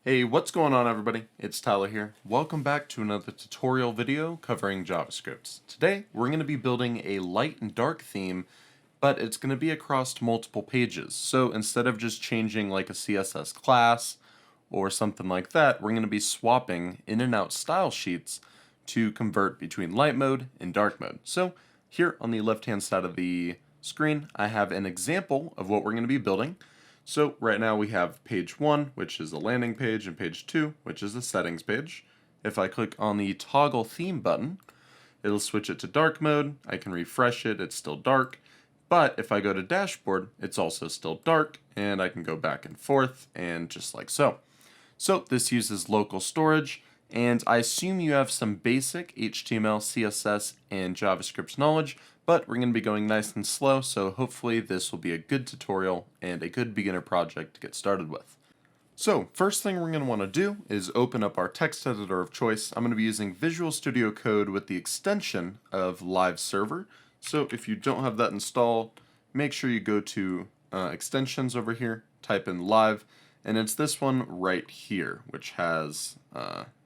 Hey, what's going on everybody? It's Tyler here. Welcome back to another tutorial video covering JavaScript. Today, we're going to be building a light and dark theme, but it's going to be across multiple pages. So instead of just changing like a CSS class or something like that, we're going to be swapping in and out style sheets to convert between light mode and dark mode. So here on the left-hand side of the screen, I have an example of what we're going to be building. So right now we have page 1, which is the landing page, and page 2, which is the settings page. If I click on the toggle theme button, it'll switch it to dark mode. I can refresh it, it's still dark. But if I go to dashboard, it's also still dark, and I can go back and forth, and just like so. So this uses local storage, and I assume you have some basic HTML, CSS, and JavaScript knowledge, but we're going to be going nice and slow, so hopefully this will be a good tutorial and a good beginner project to get started with. So first thing we're going to want to do is open up our text editor of choice. I'm going to be using Visual Studio Code with the extension of Live Server. So if you don't have that installed, make sure you go to extensions over here, type in live, and it's this one right here, which has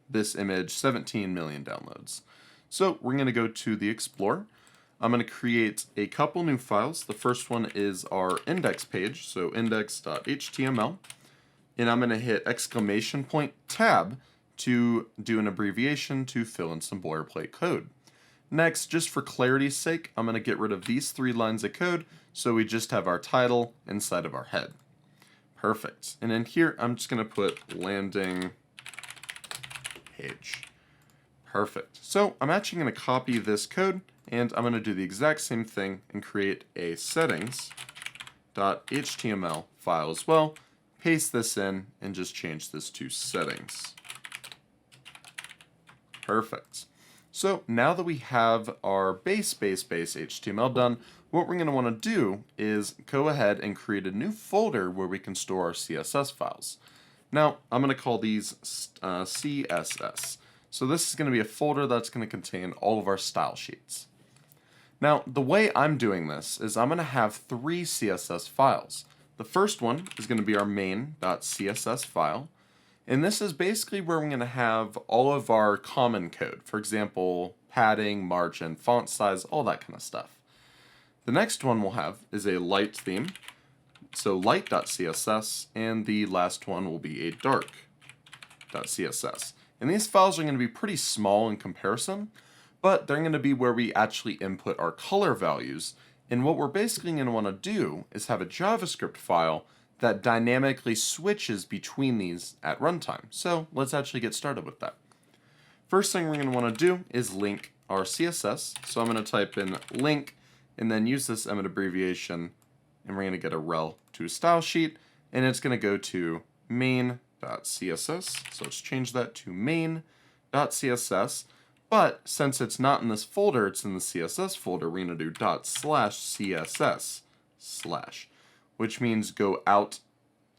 this image, 17 million downloads. So we're going to go to the Explorer. I'm going to create a couple new files. The first one is our index page, so index.html. And I'm going to hit exclamation point tab to do an abbreviation to fill in some boilerplate code. Next, just for clarity's sake, I'm going to get rid of these 3 lines of code so we just have our title inside of our head. Perfect. And in here, I'm just going to put landing page. Perfect. So I'm actually going to copy this code, and I'm going to do the exact same thing and create a settings.html file as well. Paste this in and just change this to settings. Perfect. So now that we have our base HTML done, what we're going to want to do is go ahead and create a new folder where we can store our CSS files. Now, I'm going to call these CSS. So this is going to be a folder that's going to contain all of our style sheets. Now, the way I'm doing this is I'm going to have 3 CSS files. The first one is going to be our main.css file. And this is basically where we're going to have all of our common code. For example, padding, margin, font size, all that kind of stuff. The next one we'll have is a light theme. So light.css, and the last one will be a dark.css. And these files are going to be pretty small in comparison, but they're going to be where we actually input our color values. And what we're basically going to want to do is have a JavaScript file that dynamically switches between these at runtime. So let's actually get started with that. First thing we're going to want to do is link our CSS. So I'm going to type in link and then use this Emmet abbreviation, and we're going to get a rel to a style sheet, and it's going to go to main.css. So let's change that to main.css. But since it's not in this folder, it's in the CSS folder, we're going to do ./CSS/, which means go out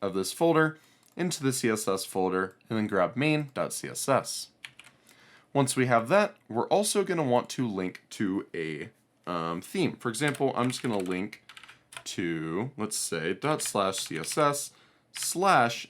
of this folder into the CSS folder and then grab main.css. Once we have that, we're also going to want to link to a theme. For example, I'm just going to link to, let's say, ./CSS/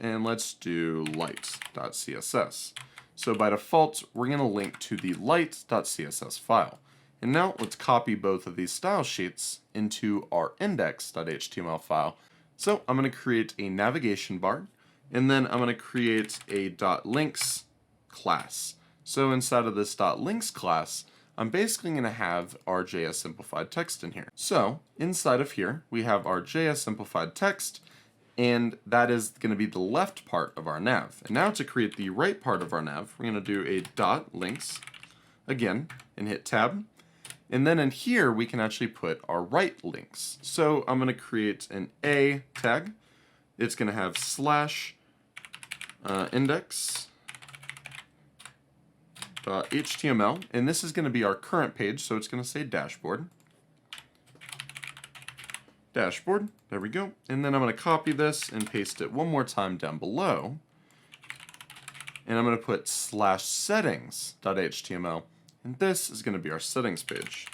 and let's do light.css. So by default, we're going to link to the light.css file. And now let's copy both of these style sheets into our index.html file. So I'm going to create a navigation bar, and then I'm going to create a .links class. So inside of this .links class, I'm basically going to have our JS simplified text in here. So inside of here, we have our JS simplified text, and that is going to be the left part of our nav. And now to create the right part of our nav, we're going to do a .links again and hit tab. And then in here, we can actually put our right links. So I'm going to create an A tag. It's going to have /index.html. And this is going to be our current page, so it's going to say dashboard. Dashboard, there we go. And then I'm going to copy this and paste it one more time down below. And I'm going to put /settings.html. And this is going to be our settings page.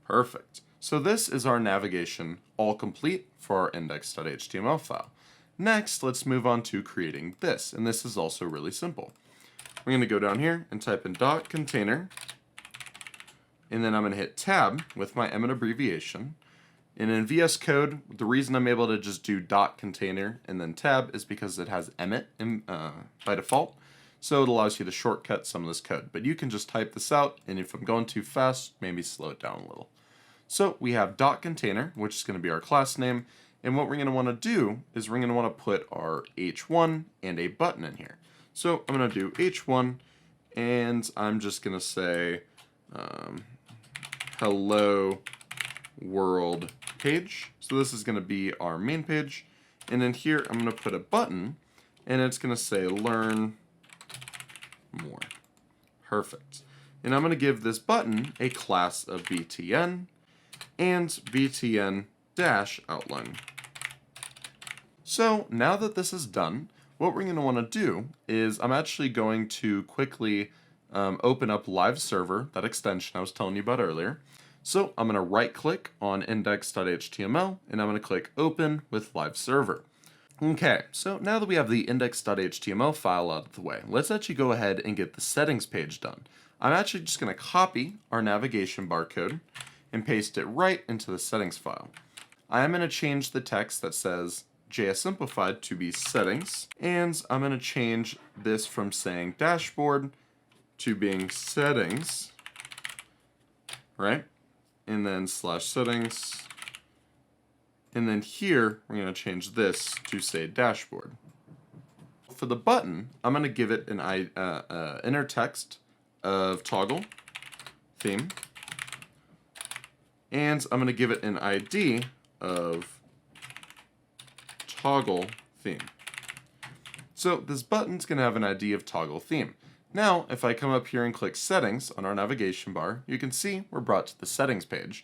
Perfect. So this is our navigation all complete for our index.html file. Next, let's move on to creating this, and this is also really simple. We're going to go down here and type in .container, and then I'm going to hit tab with my Emmet abbreviation. And in VS Code, the reason I'm able to just do .container and then tab is because it has Emmet by default, so it allows you to shortcut some of this code. But you can just type this out, and if I'm going too fast, maybe slow it down a little. So we have .container, which is going to be our class name, and what we're going to want to do is we're going to want to put our h1 and a button in here. So I'm going to do h1, and I'm just going to say hello world page. So this is going to be our main page, and in here I'm going to put a button, and it's going to say learn more. Perfect. And I'm going to give this button a class of btn and btn-outline. So now that this is done, what we're going to want to do is I'm actually going to quickly open up Live Server, that extension I was telling you about earlier. So I'm going to right click on index.html, and I'm going to click open with Live Server. Okay, so now that we have the index.html file out of the way, let's actually go ahead and get the settings page done. I'm actually just going to copy our navigation bar code and paste it right into the settings file. I am going to change the text that says JS Simplified to be settings, and I'm going to change this from saying dashboard to being settings, right? And then /settings, and then here we're going to change this to say dashboard. For the button, I'm going to give it an inner text of toggle theme, and I'm going to give it an ID of toggle theme. So this button's going to have an ID of toggle theme. Now, if I come up here and click settings on our navigation bar, you can see we're brought to the settings page,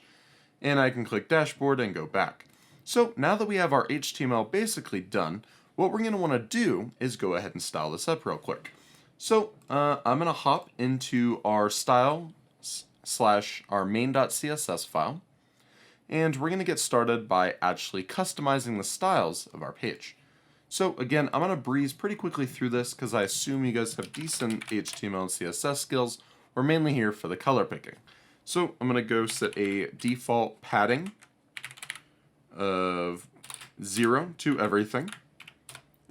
and I can click dashboard and go back. So now that we have our HTML basically done, what we're going to want to do is go ahead and style this up real quick. So I'm going to hop into our style / our main.css file, and we're going to get started by actually customizing the styles of our page. So again, I'm going to breeze pretty quickly through this because I assume you guys have decent HTML and CSS skills. We're mainly here for the color picking. So I'm going to go set a default padding of 0 to everything,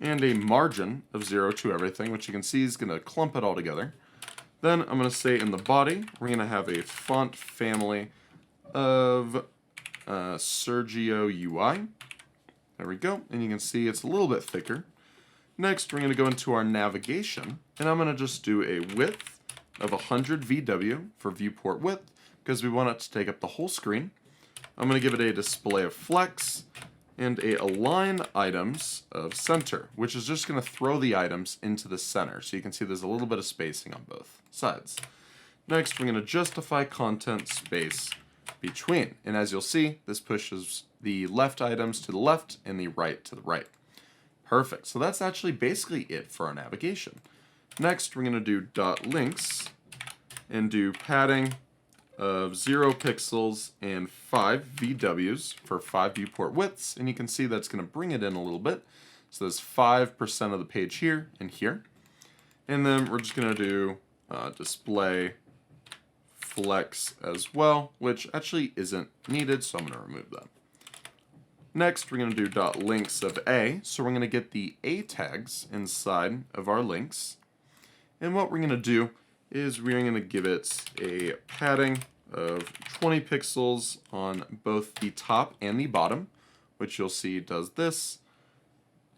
and a margin of 0 to everything, which you can see is going to clump it all together. Then I'm going to say in the body, we're going to have a font family of Sergio UI. There we go, and you can see it's a little bit thicker. Next, we're going to go into our navigation, and I'm going to just do a width of 100 VW for viewport width, because we want it to take up the whole screen. I'm going to give it a display of flex, and a align items of center, which is just going to throw the items into the center. So you can see there's a little bit of spacing on both sides. Next, we're going to justify content space between. And as you'll see, this pushes the left items to the left and the right to the right. Perfect. So that's actually basically it for our navigation. Next, we're going to do .links and do padding of 0 pixels and 5 VWs for 5 viewport widths, and you can see that's going to bring it in a little bit. So there's 5% of the page here and here. And then we're just going to do display flex as well, which actually isn't needed, so I'm going to remove that. Next, we're going to do .links of A, so we're going to get the A tags inside of our links. And what we're going to do is we're going to give it a padding of 20 pixels on both the top and the bottom, which you'll see does this.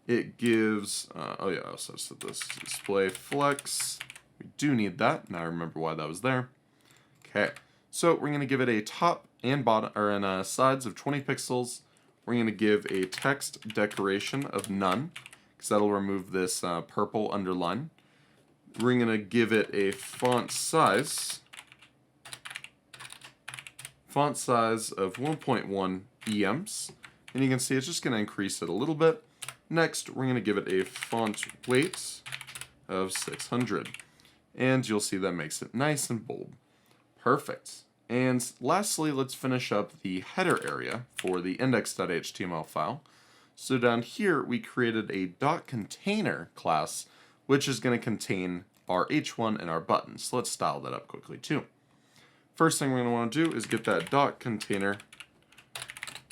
It gives, oh yeah, I also said this, display flex. We do need that. Now I remember why that was there. Okay, so we're going to give it a top and bottom, or in sides of 20 pixels. We're going to give a text decoration of none, because that'll remove this purple underline. We're going to give it a font size of 1.1 EMs, and you can see it's just going to increase it a little bit. Next, we're going to give it a font weight of 600, and you'll see that makes it nice and bold. Perfect. And lastly, let's finish up the header area for the index.html file. So down here, we created a .container class, which is going to contain our h1 and our button. So let's style that up quickly too. First thing we're going to want to do is get that .container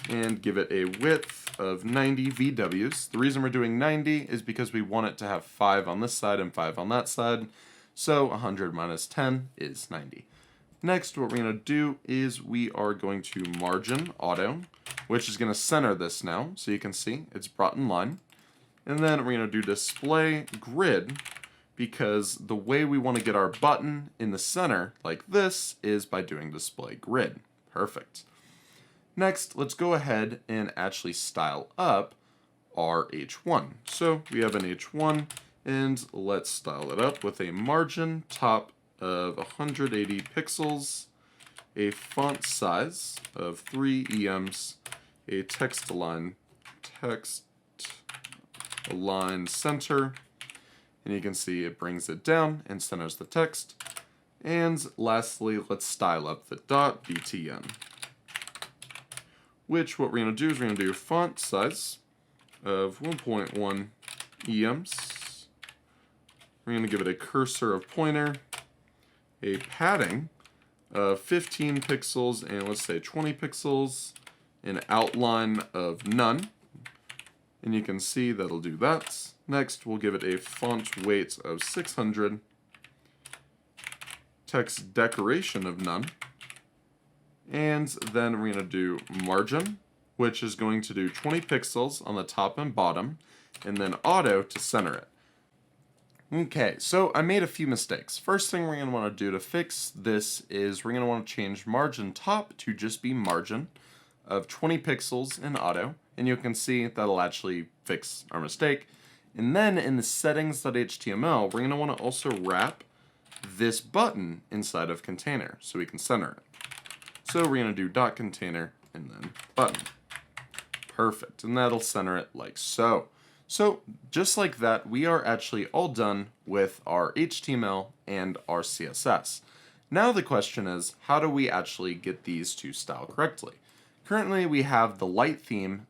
and give it a width of 90 VWs. The reason we're doing 90 is because we want it to have 5 on this side and 5 on that side. So 100 minus 10 is 90. Next, what we're going to do is we are going to margin auto, which is going to center this now. So you can see it's brought in line. And then we're going to do display grid, because the way we want to get our button in the center like this is by doing display grid. Perfect. Next, let's go ahead and actually style up our h1. So we have an h1, and let's style it up with a margin top of 180 pixels, a font size of 3 EMs, a text align center, and you can see it brings it down and centers the text. And lastly, let's style up the .btn, which what we're going to do is we're going to do font size of 1.1 EMs. We're going to give it a cursor of pointer, a padding of 15 pixels, and let's say 20 pixels, an outline of none. And you can see that'll do that. Next, we'll give it a font weight of 600, text decoration of none, and then we're going to do margin, which is going to do 20 pixels on the top and bottom, and then auto to center it. Okay, so I made a few mistakes. First thing we're going to want to do to fix this is we're going to want to change margin top to just be margin of 20 pixels in auto, and you can see that'll actually fix our mistake. And then in the settings.html, we're going to want to also wrap this button inside of container so we can center it. So we're going to do .container and then button. Perfect, and that'll center it like so. So just like that, we are actually all done with our HTML and our CSS. Now the question is, how do we actually get these to style correctly? Currently we have the light theme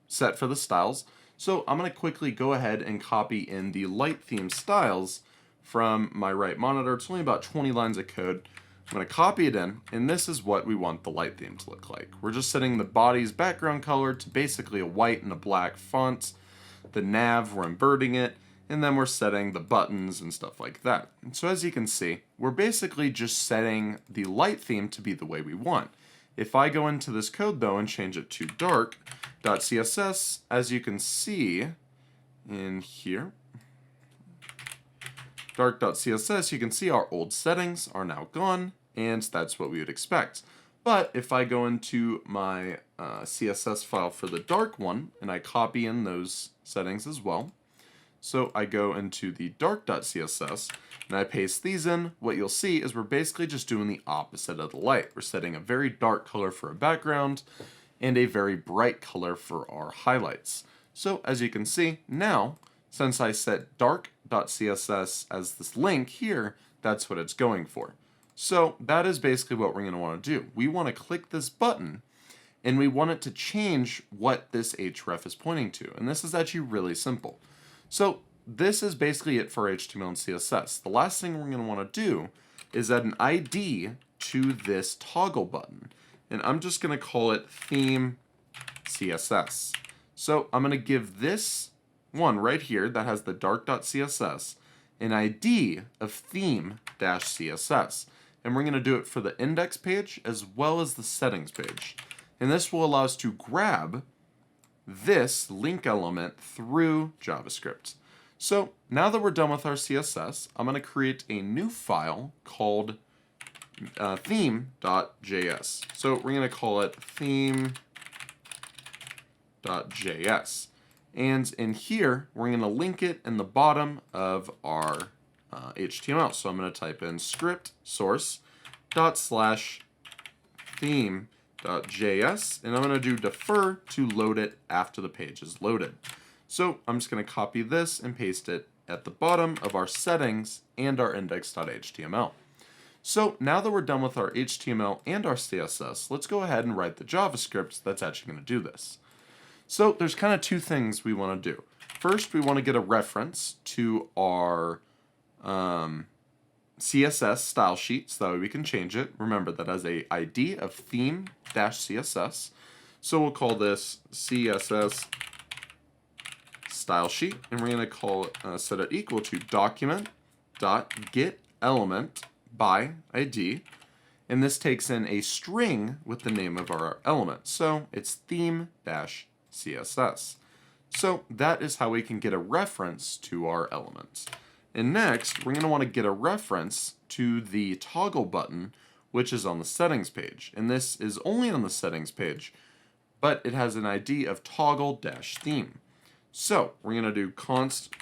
set for the styles, so I'm going to quickly go ahead and copy in the light theme styles from my right monitor. It's only about 20 lines of code. I'm going to copy it in, and this is what we want the light theme to look like. We're just setting the body's background color to basically a white and a black font. The nav, we're inverting it, and then we're setting the buttons and stuff like that. And so as you can see, we're basically just setting the light theme to be the way we want. If I go into this code though and change it to dark.css, as you can see in here, dark.css, you can see our old settings are now gone, and that's what we would expect. But if I go into my CSS file for the dark one, and I copy in those settings as well, so I go into the dark.css, and I paste these in, what you'll see is we're basically just doing the opposite of the light. We're setting a very dark color for a background, and a very bright color for our highlights. So as you can see, now, since I set dark.css as this link here, that's what it's going for. So that is basically what we're going to want to do. We want to click this button, and we want it to change what this href is pointing to. And this is actually really simple. So this is basically it for HTML and CSS. The last thing we're going to want to do is add an ID to this toggle button. And I'm just going to call it theme CSS. So I'm going to give this one right here that has the dark.css an ID of theme-css. And we're going to do it for the index page as well as the settings page. And this will allow us to grab this link element through JavaScript. So now that we're done with our CSS, I'm going to create a new file called theme.js. So we're going to call it theme.js. And in here, we're going to link it in the bottom of our HTML. So I'm going to type in script source ./theme.js, and I'm going to do defer to load it after the page is loaded. So I'm just going to copy this and paste it at the bottom of our settings and our index.html. So now that we're done with our HTML and our CSS, let's go ahead and write the JavaScript that's actually going to do this. So there's kind of two things we want to do. First, we want to get a reference to our CSS style sheet, so that way we can change it. Remember that as a ID of theme-CSS. So we'll call this CSS style sheet, and we're going to call it, set it equal to document.getElement by ID. And this takes in a string with the name of our element. So it's theme-CSS. So that is how we can get a reference to our elements. And next, we're going to want to get a reference to the toggle button, which is on the settings page. And this is only on the settings page, but it has an ID of toggle-theme. So we're going to do const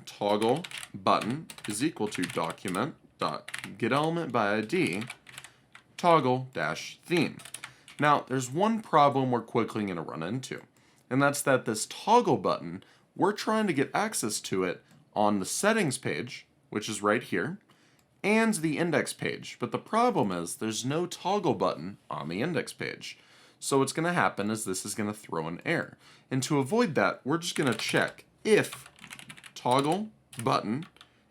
toggle button is equal to document.getElement by ID toggle-theme. Now, there's one problem we're quickly going to run into, and that's that this toggle button, we're trying to get access to it on the settings page, which is right here, and the index page. But the problem is there's no toggle button on the index page. So what's going to happen is this is going to throw an error. And to avoid that, we're just going to check if toggle button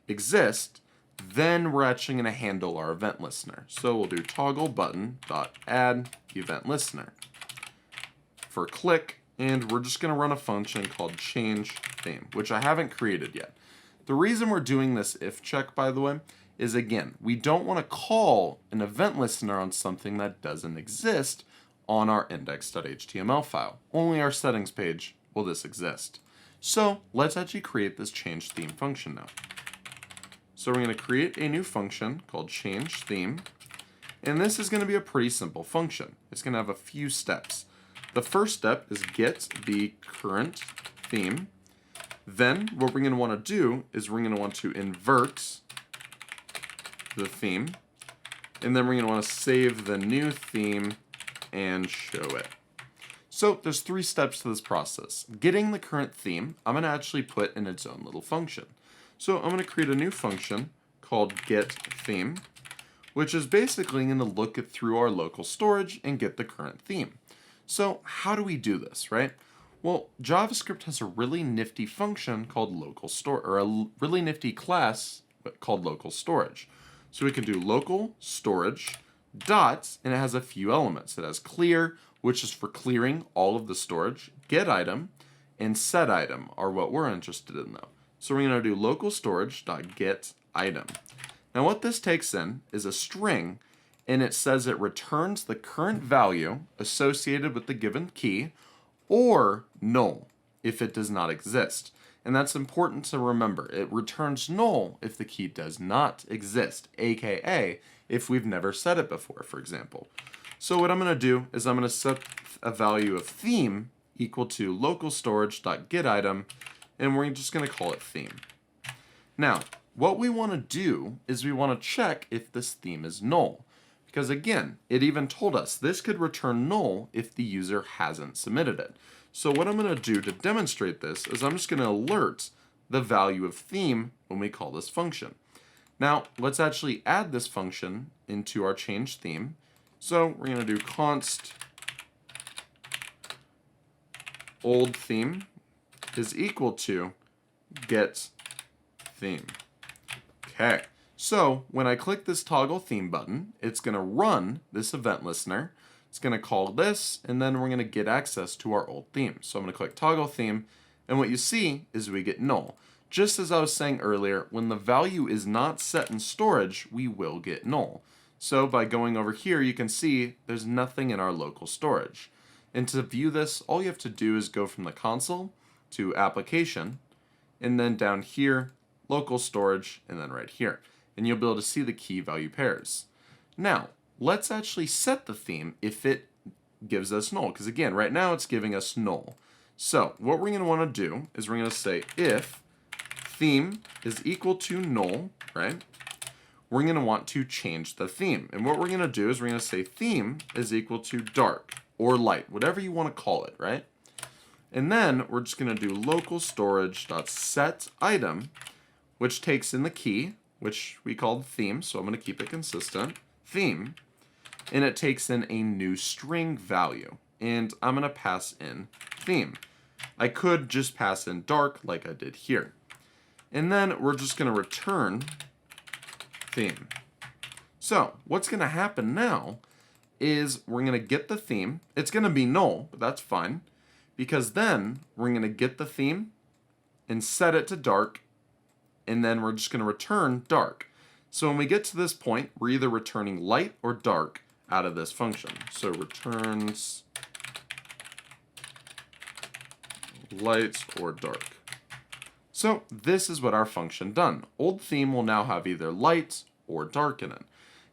exists, then we're actually going to handle our event listener. So we'll do toggle button.add event listener for click, and we're just going to run a function called change theme, which I haven't created yet. The reason we're doing this if check, by the way, is again, we don't want to call an event listener on something that doesn't exist on our index.html file. Only our settings page will this exist. So let's actually create this change theme function now. So we're going to create a new function called change theme, and this is going to be a pretty simple function. It's going to have a few steps. The first step is get the current theme. Then what we're going to want to do is we're going to want to invert the theme, and then we're going to want to save the new theme and show it. So there's three steps to this process. Getting the current theme, I'm going to actually put in its own little function. So I'm going to create a new function called getTheme, which is basically going to look it through our local storage and get the current theme. So how do we do this, right? Well, JavaScript has a really nifty function called local store, or a really nifty class called local storage. So we can do local storage dot, and it has a few elements. It has clear, which is for clearing all of the storage, get item, and set item are what we're interested in though. So we're going to do local storage dot get item. Now what this takes in is a string, and it says it returns the current value associated with the given key, or null if it does not exist. And that's important to remember. It returns null if the key does not exist, aka if we've never set it before, for example. So what I'm going to do is I'm going to set a value of theme equal to local storage.getItem, and we're just going to call it theme. Now, what we want to do is we want to check if this theme is null. Because again, it even told us this could return null if the user hasn't submitted it. So what I'm going to do to demonstrate this is I'm just going to alert the value of theme when we call this function. Now, let's actually add this function into our change theme. So we're going to do const old theme is equal to get theme. Okay. So when I click this toggle theme button, it's going to run this event listener. It's going to call this, and then we're going to get access to our old theme. So I'm going to click toggle theme, and what you see is we get null. Just as I was saying earlier, when the value is not set in storage, we will get null. So by going over here, you can see there's nothing in our local storage. And to view this, all you have to do is go from the console to application, and then down here, local storage, and then right here. And you'll be able to see the key value pairs. Now, let's actually set the theme if it gives us null, because again, right now it's giving us null. So what we're going to want to do is we're going to say if theme is equal to null, right? We're going to want to change the theme. And what we're going to do is we're going to say theme is equal to dark or light, whatever you want to call it, right? And then we're just going to do local storage.set item, which takes in the key, which we called theme, so I'm going to keep it consistent, theme, and it takes in a new string value, and I'm going to pass in theme. I could just pass in dark like I did here. And then we're just going to return theme. So what's going to happen now is we're going to get the theme. It's going to be null, but that's fine, because then we're going to get the theme and set it to dark, and then we're just going to return dark. So when we get to this point, we're either returning light or dark out of this function. So returns light or dark. So this is what our function done. Old theme will now have either light or dark in it.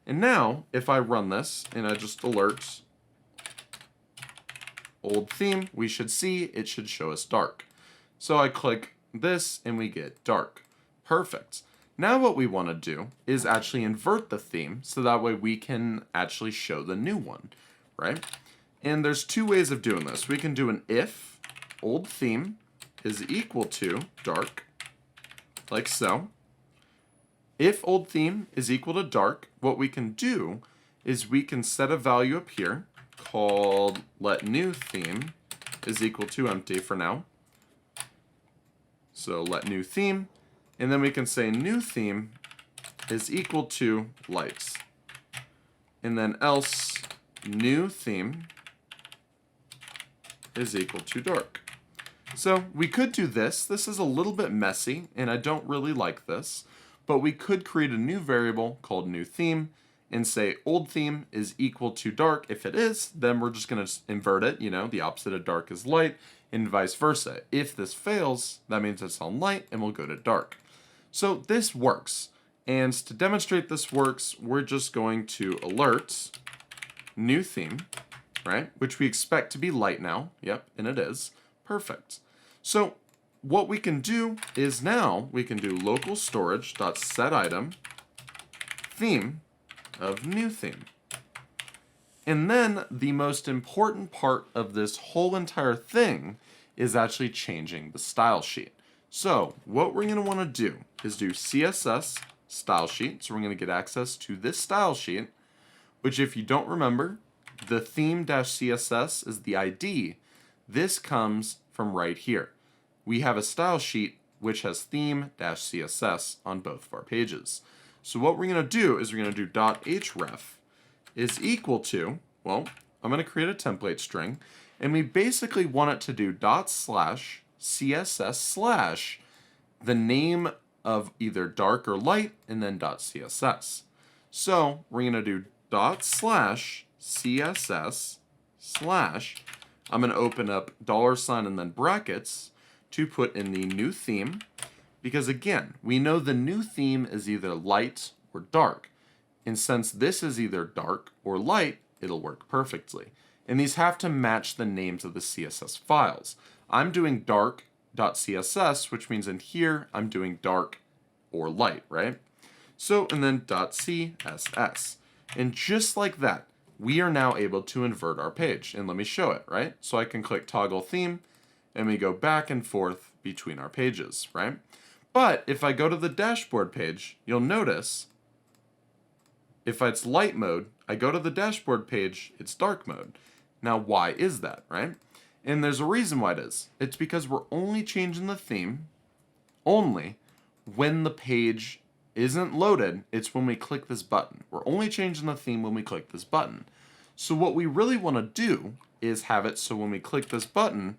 And now, if I run this and I just alert old theme, we should see it should show us dark. So I click this and we get dark. Perfect. Now what we want to do is actually invert the theme so that way we can actually show the new one, right? And there's two ways of doing this. We can do an if old theme is equal to dark, like so. If old theme is equal to dark, what we can do is we can set a value up here called let new theme is equal to empty for now. So let new theme, and then we can say new theme is equal to lights. And then else new theme is equal to dark. So we could do this. This is a little bit messy, and I don't really like this. But we could create a new variable called new theme and say old theme is equal to dark. If it is, then we're just going to invert it. You know, the opposite of dark is light, and vice versa. If this fails, that means it's on light and we'll go to dark. So this works. And to demonstrate this works, we're just going to alert new theme, right? Which we expect to be light now. Yep, and it is. Perfect. So what we can do is now we can do local storage.set item theme of new theme. And then the most important part of this whole entire thing is actually changing the style sheet. So what we're going to want to do is do CSS style sheet. So we're going to get access to this style sheet, which if you don't remember, the theme-css is the ID. This comes from right here. We have a style sheet which has theme-css on both of our pages. So what we're going to do is we're going to do .href is equal to, well, I'm going to create a template string, and we basically want it to do ./css/ the name of either dark or light, and then .css. So we're going to do ./css/ I'm going to open up $ and then brackets to put in the new theme, because again, we know the new theme is either light or dark. And since this is either dark or light, it'll work perfectly. And these have to match the names of the CSS files. I'm doing dark.css, which means in here, I'm doing dark or light, right? So, and then .css. And just like that, we are now able to invert our page. And let me show it, right? So I can click toggle theme, and we go back and forth between our pages, right? But if I go to the dashboard page, you'll notice if it's light mode, I go to the dashboard page, it's dark mode. Now, why is that, right? And there's a reason why it is. It's because we're only changing the theme only when the page isn't loaded. It's when we click this button. We're only changing the theme when we click this button. So what we really want to do is have it so when we click this button,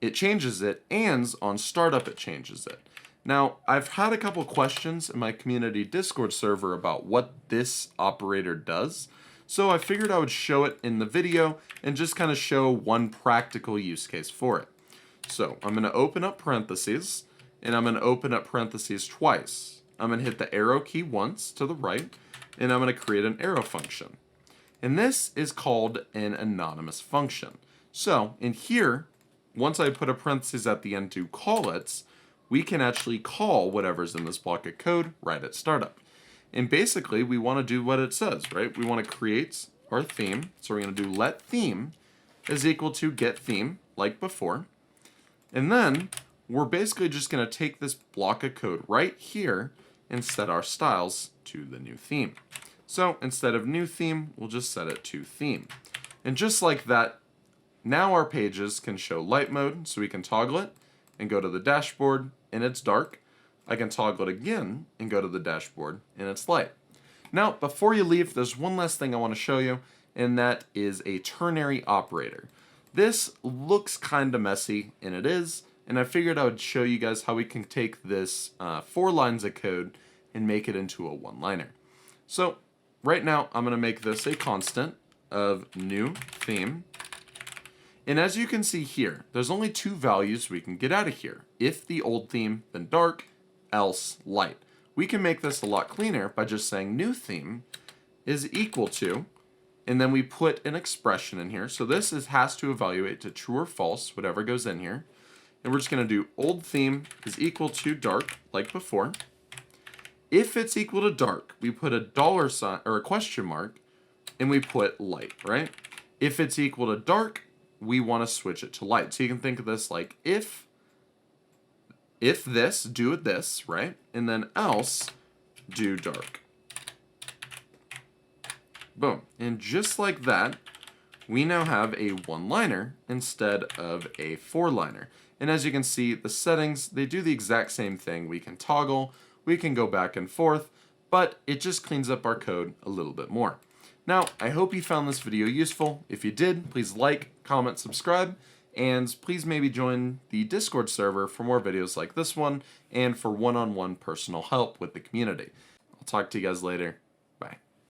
it changes it, and on startup it changes it. Now, I've had a couple questions in my community Discord server about what this operator does, so I figured I would show it in the video and just kind of show one practical use case for it. So I'm going to open up parentheses, and I'm going to open up parentheses twice. I'm going to hit the arrow key once to the right, and I'm going to create an arrow function. And this is called an anonymous function. So in here, once I put a parenthesis at the end to call it, we can actually call whatever's in this block of code right at startup. And basically, we want to do what it says, right? We want to create our theme. So we're going to do let theme is equal to get theme, like before. And then we're basically just going to take this block of code right here and set our styles to the new theme. So instead of new theme, we'll just set it to theme. And just like that, Now our pages can show light mode, so we can toggle it and go to the dashboard and it's dark. I can toggle it again and go to the dashboard and it's light. Now, before you leave, there's one last thing I want to show you, and that is a ternary operator. This looks kind of messy, and it is, and I figured I would show you guys how we can take this 4 lines of code and make it into a one-liner. So right now, I'm going to make this a constant of new theme. And as you can see here, there's only 2 values we can get out of here. If the old theme, then dark, else light. We can make this a lot cleaner by just saying new theme is equal to, and then we put an expression in here. So this has to evaluate to true or false, whatever goes in here. And we're just going to do old theme is equal to dark, like before. If it's equal to dark, we put a $sign or a question mark, and we put light, right? If it's equal to dark, we want to switch it to light. So you can think of this like if this, do this, right? And then else, do dark. Boom. And just like that, we now have a one-liner instead of a 4-liner. And as you can see, the settings, they do the exact same thing. We can toggle, we can go back and forth, but it just cleans up our code a little bit more. Now, I hope you found this video useful. If you did, please like, comment, subscribe, and please maybe join the Discord server for more videos like this one and for one-on-one personal help with the community. I'll talk to you guys later.